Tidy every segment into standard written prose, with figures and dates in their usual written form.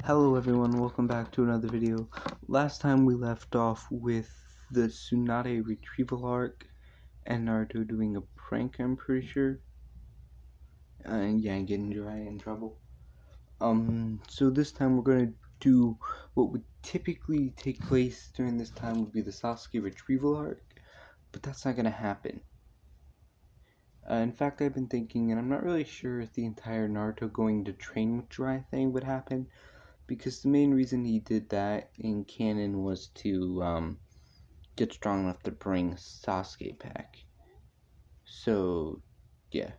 Hello everyone, welcome back to another video. Last time we left off with the Tsunade retrieval arc and Naruto doing a prank, I'm pretty sure. And yeah, getting Jiraiya in trouble. So this time we're gonna do what would typically take place during this time would be the Sasuke retrieval arc, but that's not gonna happen. In fact, I've been thinking, and I'm not really sure if the entire Naruto going to train with Jiraiya thing would happen. Because the main reason he did that in canon was to get strong enough to bring Sasuke back. So, yeah.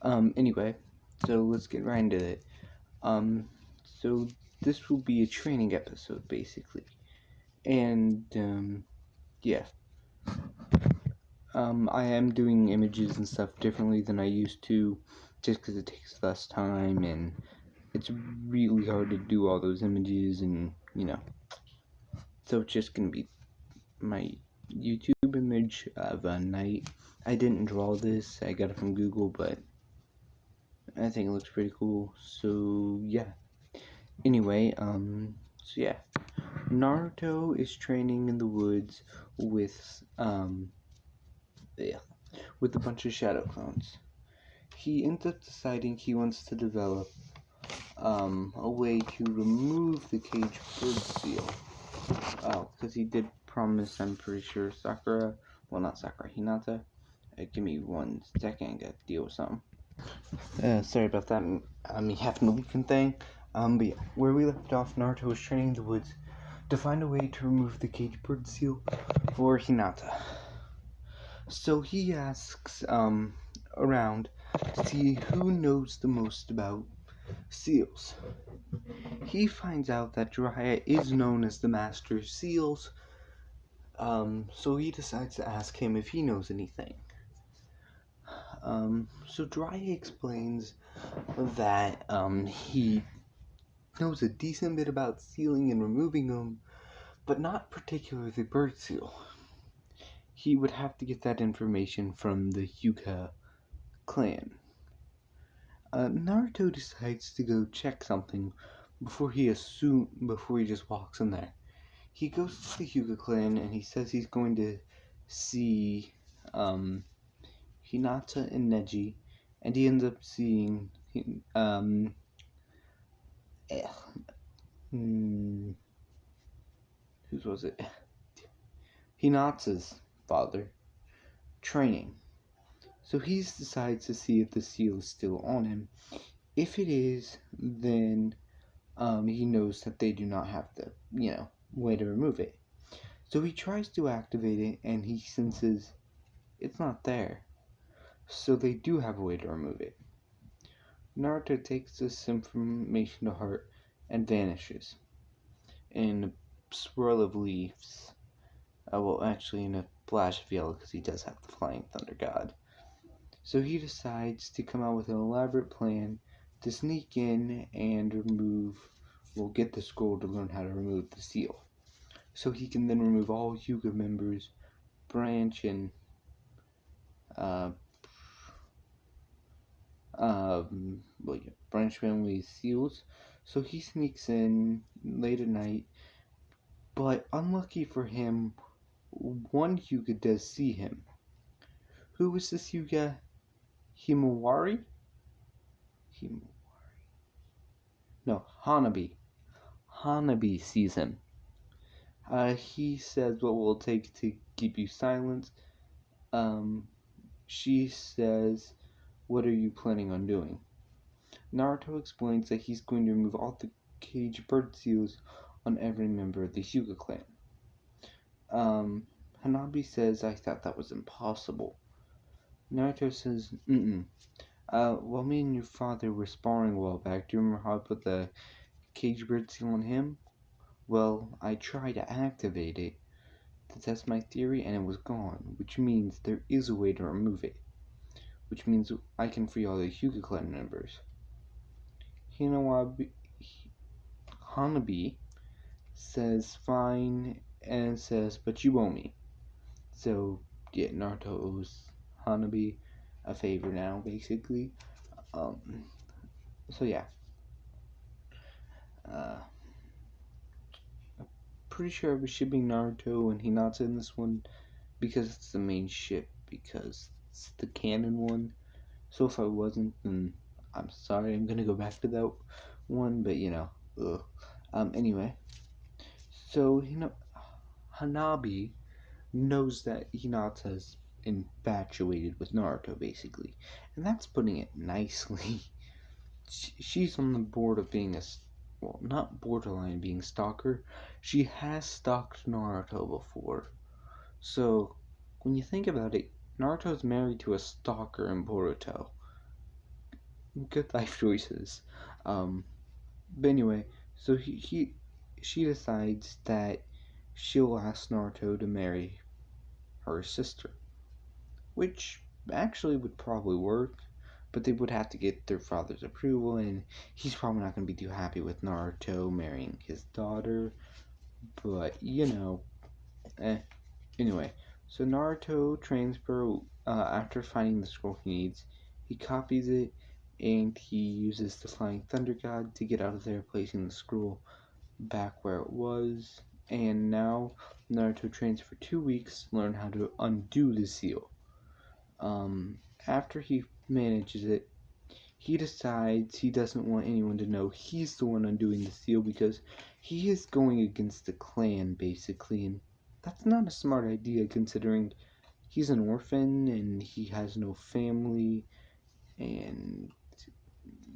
Anyway, so let's get right into it. So this will be a training episode, basically. And, yeah. I am doing images and stuff differently than I used to, just because it takes less time, and it's really hard to do all those images, and, so it's just gonna be my YouTube image of a night. I didn't draw this, I got it from Google, but I think it looks pretty cool. So yeah. Anyway, so yeah. Naruto is training in the woods with with a bunch of shadow clones. He ends up deciding he wants to develop a way to remove the cage bird seal. Because he did promise, I'm pretty sure, Sakura, well, not Sakura, Hinata. Give me 1 second, I gotta deal with something. Sorry about that, me having a weekend thing. But yeah, where we left off, Naruto was training in the woods to find a way to remove the cage bird seal for Hinata. So he asks, around to see who knows the most about seals. He finds out that Jiraiya is known as the Master of Seals, so he decides to ask him if he knows anything. So Jiraiya explains that, he knows a decent bit about sealing and removing them, but not particularly bird seal. He would have to get that information from the Hyuga clan. Naruto decides to go check something before he just walks in there. He goes to the Hyuga clan and he says he's going to see Hinata and Neji, and he ends up seeing whose was it? Hinata's father training. So he decides to see if the seal is still on him. If it is, then he knows that they do not have the, way to remove it. So he tries to activate it, and he senses it's not there. So they do have a way to remove it. Naruto takes this information to heart and vanishes in a swirl of leaves. Well, actually, in a flash of yellow, because he does have the Flying Thunder God. So he decides to come out with an elaborate plan to sneak in and get the scroll to learn how to remove the seal. So he can then remove all Hyuga members, Branch and, Branch family seals. So he sneaks in late at night, but unlucky for him, one Hyuga does see him. Who is this Hyuga? Himawari? No, Hanabi. Hanabi sees him. He says, what will it take to keep you silent? She says, what are you planning on doing? Naruto explains that he's going to remove all the cage bird seals on every member of the Hyuga clan. Hanabi says, I thought that was impossible. Naruto says, well, me and your father were sparring a while back. Do you remember how I put the cage bird seal on him? Well, I tried to activate it to test my theory, and it was gone, which means there is a way to remove it, which means I can free all the Hyuga clan members. Hanabi says fine, and says, but you owe me. So, yeah, Naruto owes Hanabi a favor now, basically. So yeah. Uh, pretty sure I was shipping Naruto and Hinata in this one because it's the main ship, because it's the canon one. So if I wasn't, then I'm sorry. I'm gonna go back to that one, but ugh. Anyway, so Hanabi knows that Hinata's infatuated with Naruto, basically, and that's putting it nicely. She's on the board of being well, not borderline being stalker. She has stalked Naruto before. So when you think about it, Naruto's married to a stalker in Boruto. Good life choices. Um, but anyway, so she decides that she'll ask Naruto to marry her sister, which actually would probably work, but they would have to get their father's approval, and he's probably not going to be too happy with Naruto marrying his daughter. But eh. Anyway, so Naruto trains for after finding the scroll he needs. He copies it, and he uses the Flying Thunder God to get out of there, placing the scroll back where it was. And now Naruto trains for 2 weeks to learn how to undo the seal. After he manages it, he decides he doesn't want anyone to know he's the one undoing the seal because he is going against the clan, basically, and that's not a smart idea considering he's an orphan and he has no family and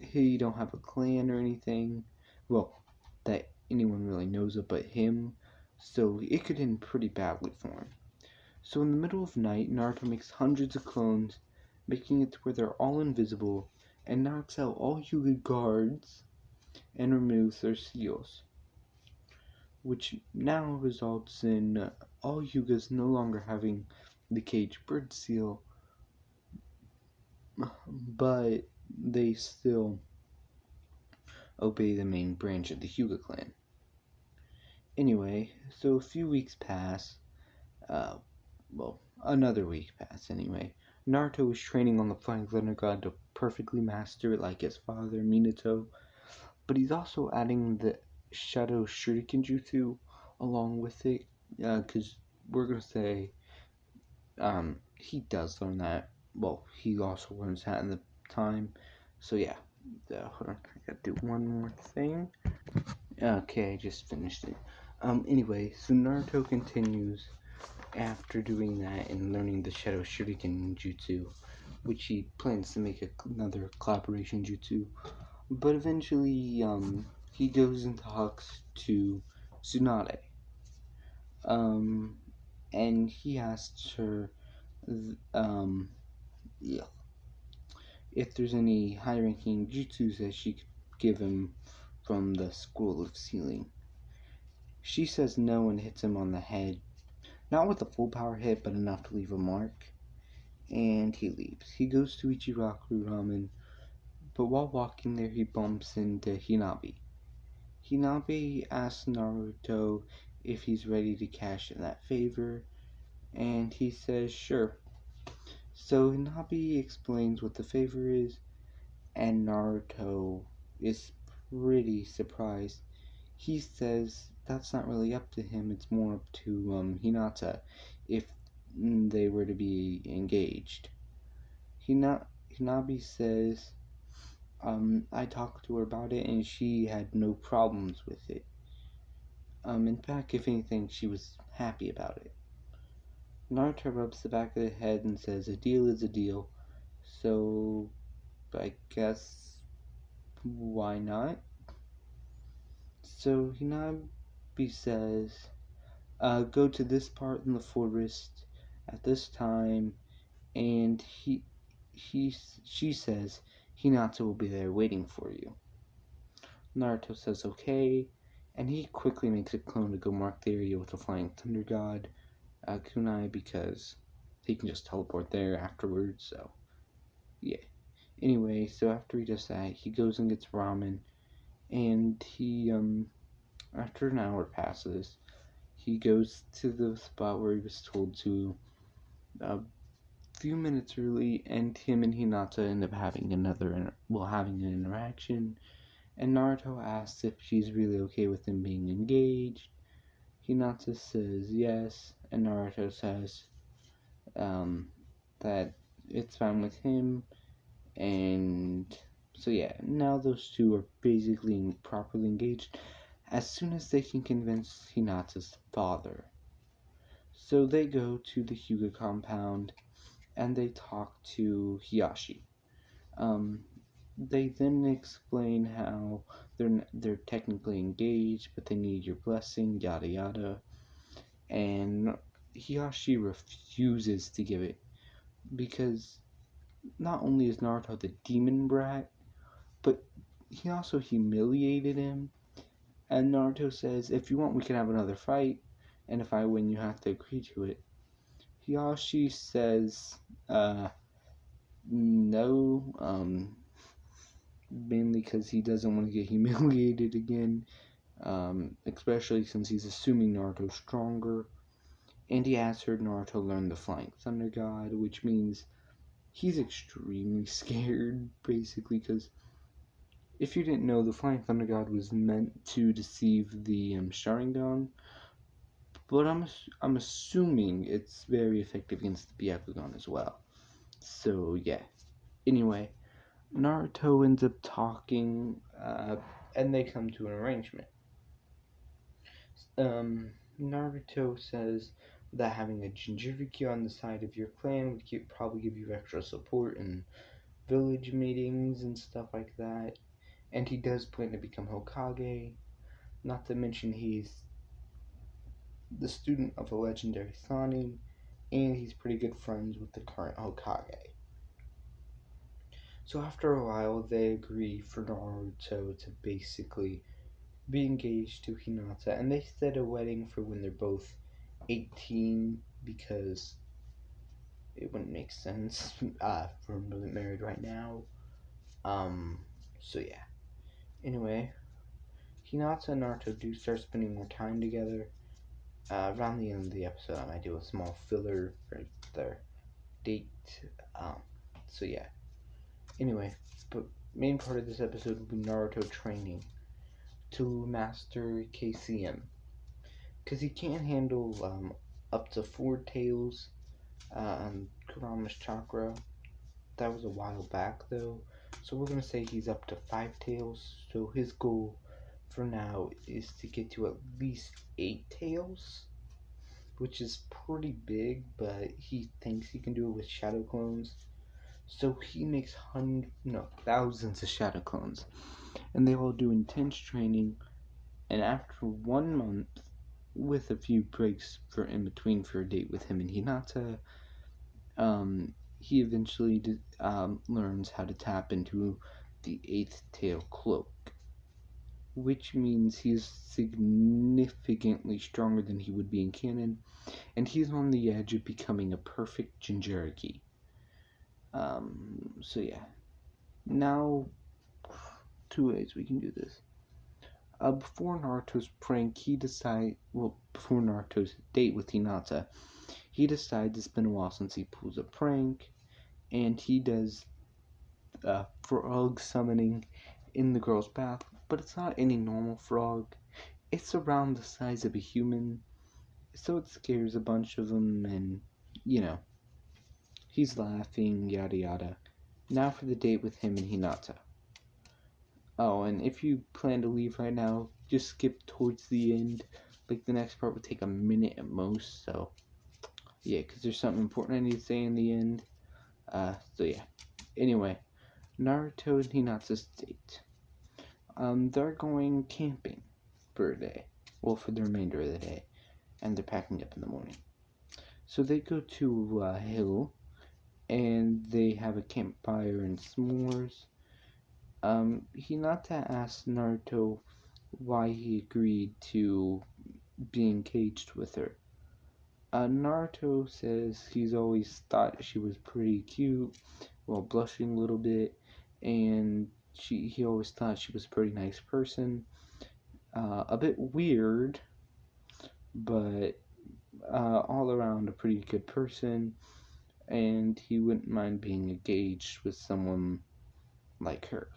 he don't have a clan or anything. Well, that anyone really knows of but him, so it could end pretty badly for him. So in the middle of night, Naruto makes hundreds of clones, making it to where they're all invisible, and knocks out all Hyuga guards and removes their seals, which now results in all Hyugas no longer having the cage bird seal, but they still obey the main branch of the Hyuga clan. Anyway, so a few weeks pass, uh, well, another week passed anyway. Naruto is training on the Flying Thunder God to perfectly master it like his father, Minato, but he's also adding the Shadow Shuriken Jutsu along with it, because we're gonna say, he does learn that. Well, he also learns that in the time. So yeah, hold on, I gotta do one more thing. Okay, I just finished it. Anyway, so Naruto continues after doing that and learning the Shadow Shuriken Jutsu, which he plans to make another collaboration jutsu. But eventually, he goes and talks to Tsunade. Um, and he asks her, um, yeah, if there's any high-ranking jutsus that she could give him from the Scroll of Sealing. She says no and hits him on the head, not with a full power hit, but enough to leave a mark. And he leaves. He goes to Ichiraku Ramen, but while walking there, he bumps into Hinabi. Hinabi asks Naruto if he's ready to cash in that favor, and he says sure. So Hinabi explains what the favor is, and Naruto is pretty surprised. He says that's not really up to him, it's more up to Hinata if they were to be engaged. Hinabi says, I talked to her about it and she had no problems with it. In fact, if anything, she was happy about it. Naruto rubs the back of the head and says, a deal is a deal, so I guess why not? So Hinabi says, go to this part in the forest at this time, and she says Hinata will be there waiting for you. Naruto says okay, and he quickly makes a clone to go mark the area with the Flying Thunder God, Kunai, because he can just teleport there afterwards, so yeah. Anyway, so after he does that, he goes and gets ramen, and after an hour passes, he goes to the spot where he was told to a few minutes early, and him and Hinata end up having having an interaction, And Naruto asks if she's really okay with him being engaged. Hinata says yes, and Naruto says um, that it's fine with him. And so yeah, now those two are basically properly engaged as soon as they can convince Hinata's father. So they go to the Hyuga compound and they talk to Hiyashi. Um, they then explain how they're technically engaged, but they need your blessing, yada yada. And Hiyashi refuses to give it because not only is Naruto the demon brat, but he also humiliated him. And Naruto says, if you want, we can have another fight, and if I win, you have to agree to it. Hiyashi says, no, mainly because he doesn't want to get humiliated again, especially since he's assuming Naruto's stronger. And he has heard Naruto learn the Flying Thunder God, which means he's extremely scared, basically, because if you didn't know, the Flying Thunder God was meant to deceive the Sharingan, but I'm assuming it's very effective against the Byakugan as well. So yeah. Anyway, Naruto ends up talking, and they come to an arrangement. Naruto says that having a Jinchuriki on the side of your clan would probably give you extra support in village meetings and stuff like that. And he does plan to become Hokage. Not to mention he's the student of a legendary Sannin, and he's pretty good friends with the current Hokage. So after a while, they agree for Naruto to basically be engaged to Hinata, and they set a wedding for when they're both 18 because it wouldn't make sense for them to get married right now. So yeah. Anyway, Hinata and Naruto do start spending more time together. Around the end of the episode, I might do a small filler for their date. Um, so yeah. Anyway, but main part of this episode will be Naruto training to master KCM because he can't handle up to 4 tails Kurama's chakra. That was a while back though, so we're gonna say he's up to 5 tails. So his goal for now is to get to at least 8 tails, which is pretty big, but he thinks he can do it with shadow clones. So he makes thousands of shadow clones, and they all do intense training. And after 1 month, with a few breaks for in between for a date with him and Hinata, he eventually learns how to tap into the 8th tail cloak, which means he's significantly stronger than he would be in canon, and he's on the edge of becoming a perfect Jinchuriki. So yeah. Now, 2 ways we can do this. Before Naruto's prank, before Naruto's date with Hinata, he decides it's been a while since he pulls a prank, and he does frog summoning in the girl's bath, but it's not any normal frog. It's around the size of a human, so it scares a bunch of them, and, he's laughing, yada yada. Now for the date with him and Hinata. Oh, and if you plan to leave right now, just skip towards the end. Like, the next part would take a minute at most, so yeah, because there's something important I need to say in the end. So yeah. Anyway, Naruto and Hinata's date. They're going camping for a day. Well, for the remainder of the day. And they're packing up in the morning. So they go to a hill, and they have a campfire and s'mores. Hinata asks Naruto why he agreed to be engaged with her. Naruto says he's always thought she was pretty cute, while blushing a little bit, and he always thought she was a pretty nice person. A bit weird, but all around a pretty good person, and he wouldn't mind being engaged with someone like her.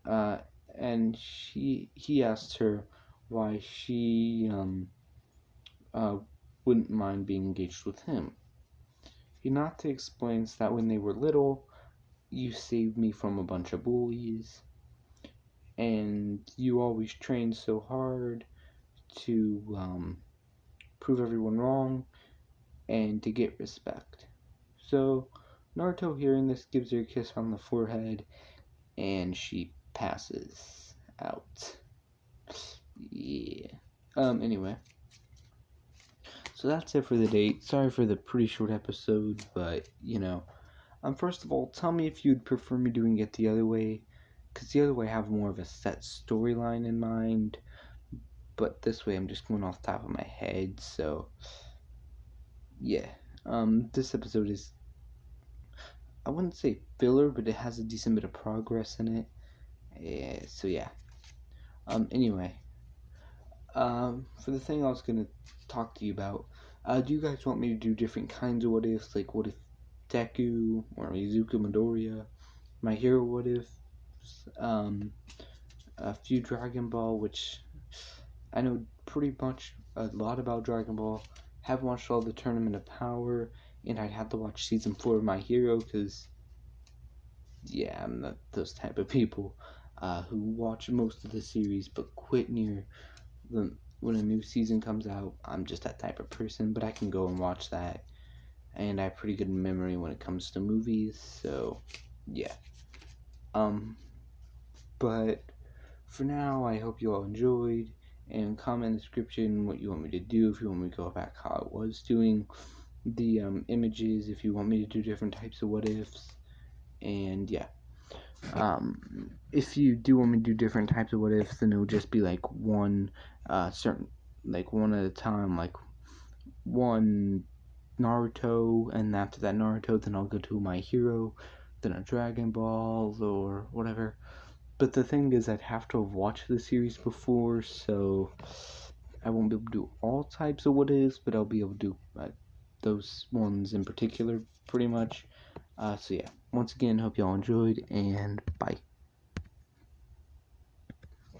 uh, and he asked her why she uh, wouldn't mind being engaged with him. Hinata explains that when they were little, you saved me from a bunch of bullies, and you always trained so hard to prove everyone wrong and to get respect. So Naruto, hearing this, gives her a kiss on the forehead, and she passes out. Yeah. Anyway, so that's it for the date. Sorry for the pretty short episode, but first of all, tell me if you'd prefer me doing it the other way, because the other way I have more of a set storyline in mind, but this way I'm just going off the top of my head. So yeah, this episode is, I wouldn't say filler, but it has a decent bit of progress in it. Yeah, so yeah. Anyway, for the thing I was gonna talk to you about, do you guys want me to do different kinds of what ifs? Like, what if Deku or Izuku Midoriya, My Hero what if, a few Dragon Ball, which I know pretty much a lot about Dragon Ball. Haven't watched all the Tournament of Power, and I'd have to watch season 4 of My Hero, because yeah, I'm not those type of people who watch most of the series but quit near when a new season comes out. I'm just that type of person, but I can go and watch that, and I have pretty good memory when it comes to movies. So yeah, but for now, I hope you all enjoyed, and comment in the description what you want me to do, if you want me to go back how I was doing the images, if you want me to do different types of what ifs, and yeah. If you do want me to do different types of what ifs, then it'll just be like one certain, like one at a time, like one Naruto, and after that Naruto, then I'll go to My Hero, then a Dragon Ball or whatever. But the thing is, I'd have to have watched the series before, so I won't be able to do all types of what ifs, but I'll be able to do those ones in particular, pretty much. So yeah, once again, hope y'all enjoyed, and bye.